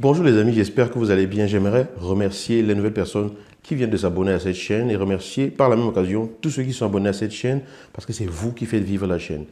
Bonjour les amis, j'espère que vous allez bien. J'aimerais remercier les nouvelles personnes qui viennent de s'abonner à cette chaîne et remercier par la même occasion tous ceux qui sont abonnés à cette chaîne parce que c'est vous qui faites vivre la chaîne.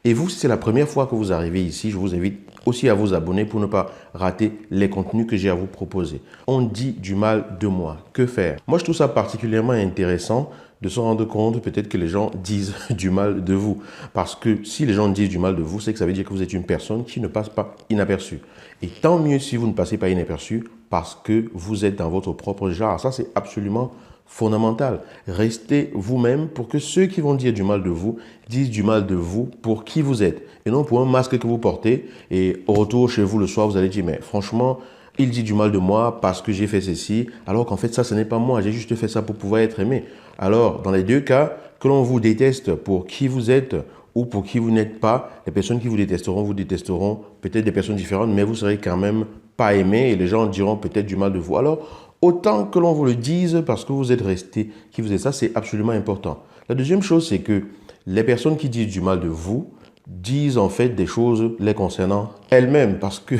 Et vous, si c'est la première fois que vous arrivez ici, je vous invite aussi à vous abonner pour ne pas rater les contenus que j'ai à vous proposer. On dit du mal de moi. Que faire? Moi, je trouve ça particulièrement intéressant de se rendre compte peut-être que les gens disent du mal de vous. Parce que si les gens disent du mal de vous, c'est que ça veut dire que vous êtes une personne qui ne passe pas inaperçue. Et tant mieux si vous ne passez pas inaperçu parce que vous êtes dans votre propre genre. Ça, c'est absolument fondamental. Restez vous-même pour que ceux qui vont dire du mal de vous disent du mal de vous pour qui vous êtes et non pour un masque que vous portez et au retour chez vous le soir, vous allez dire mais franchement, il dit du mal de moi parce que j'ai fait ceci alors qu'en fait ça, ce n'est pas moi. J'ai juste fait ça pour pouvoir être aimé. Alors, dans les deux cas, que l'on vous déteste pour qui vous êtes ou pour qui vous n'êtes pas, les personnes qui vous détesteront peut-être des personnes différentes, mais vous serez quand même pas aimé et les gens diront peut-être du mal de vous. Alors, autant que l'on vous le dise parce que vous êtes resté qui vous êtes, ça c'est absolument important. La deuxième chose, c'est que les personnes qui disent du mal de vous disent en fait des choses les concernant elles-mêmes parce que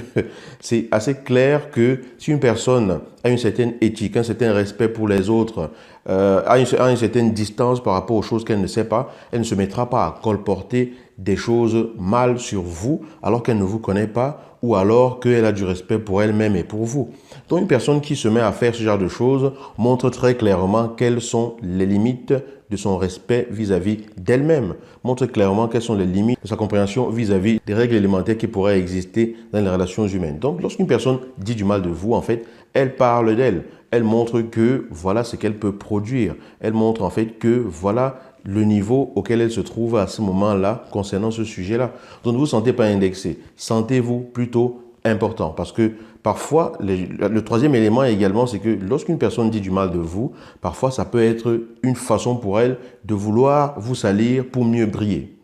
c'est assez clair que si une personne a une certaine éthique, un certain respect pour les autres, a une certaine distance par rapport aux choses qu'elle ne sait pas, elle ne se mettra pas à colporter des choses mal sur vous alors qu'elle ne vous connaît pas ou alors qu'elle a du respect pour elle-même et pour vous. Donc une personne qui se met à faire ce genre de choses montre très clairement quelles sont les limites de son respect vis-à-vis d'elle-même, montre clairement quelles sont les limites de sa compréhension vis-à-vis des règles élémentaires qui pourraient exister dans les relations humaines. Donc lorsqu'une personne dit du mal de vous, en fait, elle parle d'elle. Elle montre que voilà ce qu'elle peut produire. Elle montre en fait que voilà le niveau auquel elle se trouve à ce moment-là concernant ce sujet-là. Donc ne vous sentez pas indexé. Sentez-vous plutôt important parce que parfois, le troisième élément également, c'est que lorsqu'une personne dit du mal de vous, parfois ça peut être une façon pour elle de vouloir vous salir pour mieux briller.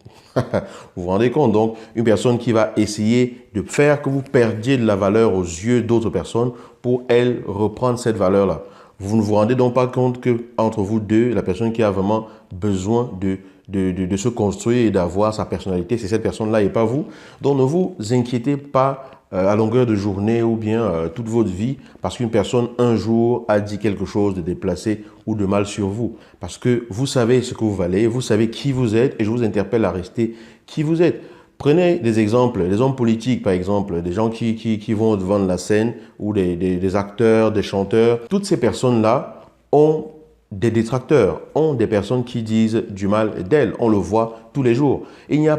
Vous vous rendez compte? Donc, une personne qui va essayer de faire que vous perdiez de la valeur aux yeux d'autres personnes pour elle reprendre cette valeur-là. Vous ne vous rendez donc pas compte que entre vous deux, la personne qui a vraiment besoin de se construire et d'avoir sa personnalité, c'est cette personne-là et pas vous. Donc, ne vous inquiétez pas à longueur de journée ou bien toute votre vie parce qu'une personne un jour a dit quelque chose de déplacé ou de mal sur vous. Parce que vous savez ce que vous valez, vous savez qui vous êtes et je vous interpelle à rester qui vous êtes. Prenez des exemples, des hommes politiques par exemple, des gens qui vont devant la scène ou des acteurs, des chanteurs. Toutes ces personnes-là ont des détracteurs, ont des personnes qui disent du mal d'elles. On le voit tous les jours. Et il n'y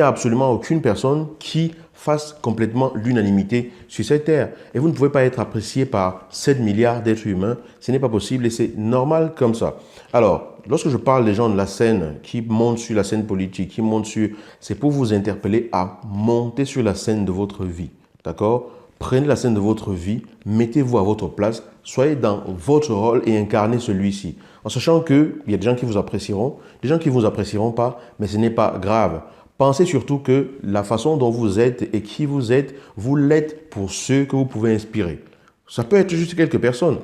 a absolument aucune personne qui fasse complètement l'unanimité sur cette terre. Et vous ne pouvez pas être apprécié par 7 milliards d'êtres humains. Ce n'est pas possible et c'est normal comme ça. Alors, lorsque je parle des gens de la scène qui montent sur la scène politique, qui montent sur... C'est pour vous interpeller à monter sur la scène de votre vie. D'accord? Prenez la scène de votre vie, mettez-vous à votre place, soyez dans votre rôle et incarnez celui-ci. En sachant qu'il y a des gens qui vous apprécieront, des gens qui ne vous apprécieront pas, mais ce n'est pas grave. Pensez surtout que la façon dont vous êtes et qui vous l'êtes pour ceux que vous pouvez inspirer. Ça peut être juste quelques personnes,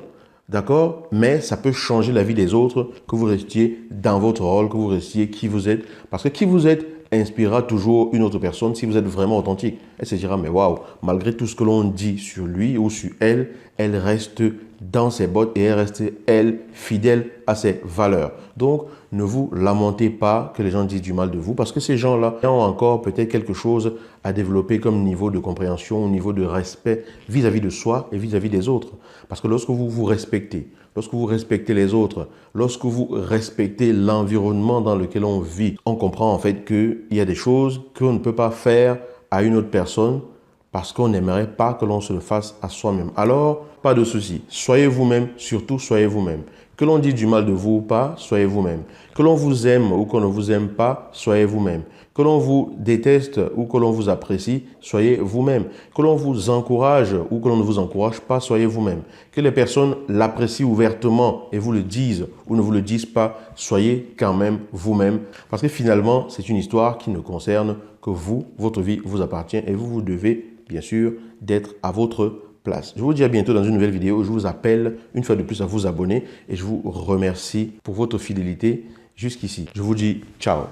d'accord? Mais ça peut changer la vie des autres, que vous restiez dans votre rôle, que vous restiez qui vous êtes. Parce que qui vous êtes inspirera toujours une autre personne si vous êtes vraiment authentique. Elle se dira, mais waouh, malgré tout ce que l'on dit sur lui ou sur elle, elle reste dans ses bottes et elle reste, elle, fidèle à ses valeurs. Donc, ne vous lamentez pas que les gens disent du mal de vous parce que ces gens-là ont encore peut-être quelque chose à développer comme niveau de compréhension, au niveau de respect vis-à-vis de soi et vis-à-vis des autres. Parce que lorsque vous vous respectez, lorsque vous respectez les autres, lorsque vous respectez l'environnement dans lequel on vit, on comprend en fait qu'il y a des choses qu'on ne peut pas faire à une autre personne parce qu'on n'aimerait pas que l'on se le fasse à soi-même. Alors, pas de souci. Soyez vous-même, surtout soyez vous-même. Que l'on dise du mal de vous ou pas, soyez vous-même. Que l'on vous aime ou qu'on ne vous aime pas, soyez vous-même. Que l'on vous déteste ou que l'on vous apprécie, soyez vous-même. Que l'on vous encourage ou que l'on ne vous encourage pas, soyez vous-même. Que les personnes l'apprécient ouvertement et vous le disent ou ne vous le disent pas, soyez quand même vous-même. Parce que finalement, c'est une histoire qui ne concerne que vous, votre vie vous appartient et vous devez bien sûr d'être à votre place. Je vous dis à bientôt dans une nouvelle vidéo. Je vous appelle une fois de plus à vous abonner et je vous remercie pour votre fidélité jusqu'ici. Je vous dis ciao.